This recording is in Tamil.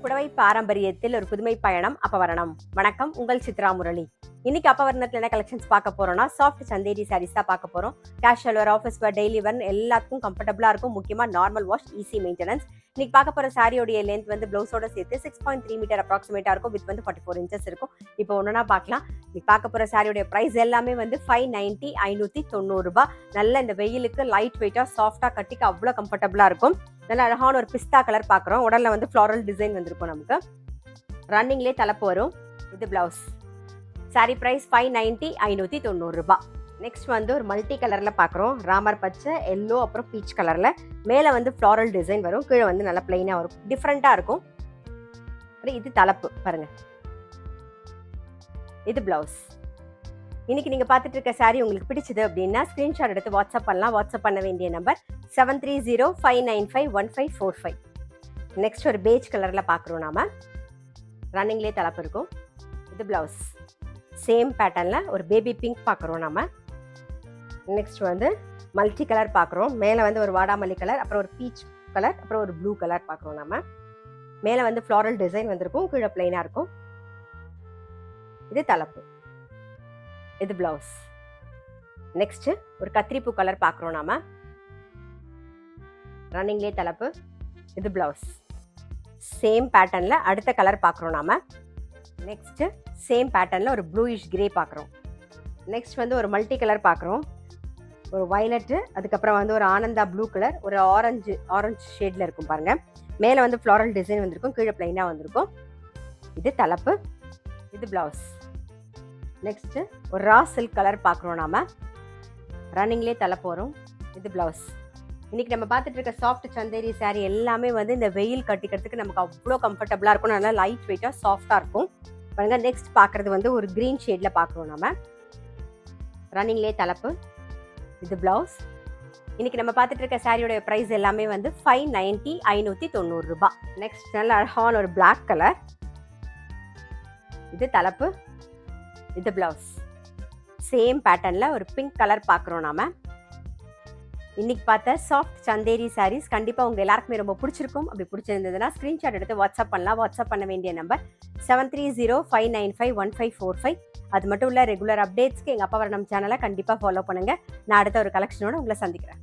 புடவை பாரம்பரியத்தில் ஒரு புதுமை பயணம் அப்பவரணம். வணக்கம், உங்கள் சித்ரா முரளி. இன்னைக்கு அப்பவரணத்துல என்ன கலெக்ஷன்ஸ் பார்க்க போறோம்னா, சாஃப்ட் சந்தேரி சாரீஸ் தான் பார்க்க போறோம். கேஷுவல் வேர், ஆஃபீஸ் வேர், டெய்லி வேர் எல்லாத்துக்கும் கம்ஃபர்டபுளா இருக்கும். முக்கியமா நார்மல் வாஷ், ஈஸி மெயின்டெனன்ஸ். இன்னைக்கு பார்க்க போற சாரியோடைய லென்த் வந்து பிளவுஸோட சேர்த்து 6.3 மீட்டர் அப்ராக்சிமேட்டா இருக்கும். வித் வந்து 44 இன்ச்சஸ் இருக்கும். இப்போ ஒண்ணுனா பார்க்கலாம். இன்னைக்கு பார்க்க போற சாரியோடைய பிரைஸ் எல்லாமே வந்து 590 590 ரூபாய். நல்ல இந்த வெயிலுக்கு லைட் வெயிட்டா சாஃப்டா கட்டிக்க அவ்வளவு கம்ஃபர்டபுளா இருக்கும். நல்ல அழகான ஒரு பிஸ்தா கலர் பார்க்குறோம். உடல்ல வந்து ஃப்ளாரல் டிசைன் வந்திருக்கும். நமக்கு ரன்னிங்லேயே தலைப்பு வரும். இது பிளவுஸ். சாரி பிரைஸ் 590 590 ரூபாய். நெக்ஸ்ட் வந்து ஒரு மல்டி கலர்ல பார்க்குறோம். ராமர் பச்சை, எல்லோ, அப்புறம் பீச் கலர்ல. மேலே வந்து ஃப்ளாரல் டிசைன் வரும், கீழே வந்து நல்லா பிளைனா வரும். டிஃப்ரெண்டா இருக்கும். இது தலைப்பு பாருங்க. இது பிளவுஸ். இன்னைக்கு நீங்க பார்த்துட்டு இருக்க சாரி உங்களுக்கு பிடிச்சது அப்படின்னா ஸ்கிரீன்ஷாட் எடுத்து வாட்ஸ்அப் பண்ணலாம். வாட்ஸ்அப் பண்ண வேண்டிய நம்பர் 7305951545. நெக்ஸ்ட் ஒரு பேஜ் கலர்ல பார்க்குறோம். நாம ரன்னிங்லேயே தலைப்பு இருக்கும். இது பிளவுஸ். சேம் பேட்டர்ன்ல ஒரு பேபி பிங்க் பார்க்குறோம். நாம நெக்ஸ்ட் வந்து மல்டி கலர் பார்க்குறோம். மேலே வந்து ஒரு வாடாமல்லி கலர், அப்புறம் ஒரு பீச் கலர், அப்புறம் ஒரு ப்ளூ கலர் பார்க்குறோம். நாம மேலே வந்து ஃப்ளாரல் டிசைன் வந்திருக்கும், கீழே பிளைனா இருக்கும். இது தலைப்பு. இது பிளவுஸ். நெக்ஸ்ட் ஒரு கத்திரிப்பூ கலர் பார்க்குறோம். நாம ரன்னிங்லேயே தலைப்பு. இது பிளவுஸ். சேம் பேட்டர்ன்ல அடுத்த கலர் பார்க்குறோம். நாம நெக்ஸ்ட் சேம் பேட்டர்ன்ல ஒரு ப்ளூயிஷ் கிரே பார்க்குறோம். நெக்ஸ்ட் வந்து ஒரு மல்டி கலர் பார்க்குறோம். ஒரு வயலட்டு, அதுக்கப்புறம் வந்து ஒரு ஆனந்தா ப்ளூ கலர், ஒரு ஆரஞ்சு ஷேட்ல இருக்கும் பாருங்க. மேலே வந்து ஃப்ளாரல் டிசைன் வந்திருக்கும், கீழே பிளைனா வந்திருக்கும். இது தலைப்பு. இது பிளவுஸ். நெக்ஸ்ட் ஒரு ரா சில்க் கலர் பார்க்குறோம். நாம ரன்னிங்லேயே தலைப்பு வரும். இது பிளவுஸ். இன்னைக்கு நம்ம பார்த்துட்டு இருக்க சாஃப்ட் சந்தேரி சாரி எல்லாமே வந்து இந்த வெயில் கட்டிக்கிறதுக்கு நமக்கு அவ்வளோ கம்ஃபர்டபுளாக இருக்கும். நல்லா லைட் வெயிட்டாக சாஃப்டாக இருக்கும் பாருங்க. நெக்ஸ்ட் பார்க்குறது வந்து ஒரு க்ரீன் ஷேடில் பார்க்குறோம். நம்ம ரன்னிங்லேயே தலைப்பு. இது பிளவுஸ். இன்னைக்கு நம்ம பார்த்துட்டு இருக்க சாரியோட ப்ரைஸ் எல்லாமே வந்து 590 590 ரூபாய். நெக்ஸ்ட் நல்ல அழகான ஒரு பிளாக் கலர். இது தலைப்பு. இது பிளவுஸ். சேம் பேட்டர்ன்ல ஒரு பிங்க் கலர் பார்க்குறோம். நாம இன்னைக்கு பார்த்த சாஃப்ட் சந்தேரி சாரீஸ் கண்டிப்பா உங்க எல்லாருக்குமே ரொம்ப பிடிச்சிருக்கும். அப்படி பிடிச்சிருந்ததுன்னா ஸ்கிரீன்ஷாட் எடுத்து வாட்ஸ்அப் பண்ணலாம். வாட்ஸ்அப் பண்ண வேண்டிய நம்பர் 7305951545. அது மட்டும் இல்ல, ரெகுலர் அப்டேட்ஸ்க்கு எங்க அப்பவரணம் சேனலை கண்டிப்பா ஃபாலோ பண்ணுங்க. நான் அடுத்த ஒரு கலெக்ஷனோட உங்களை சந்திக்கிறேன்.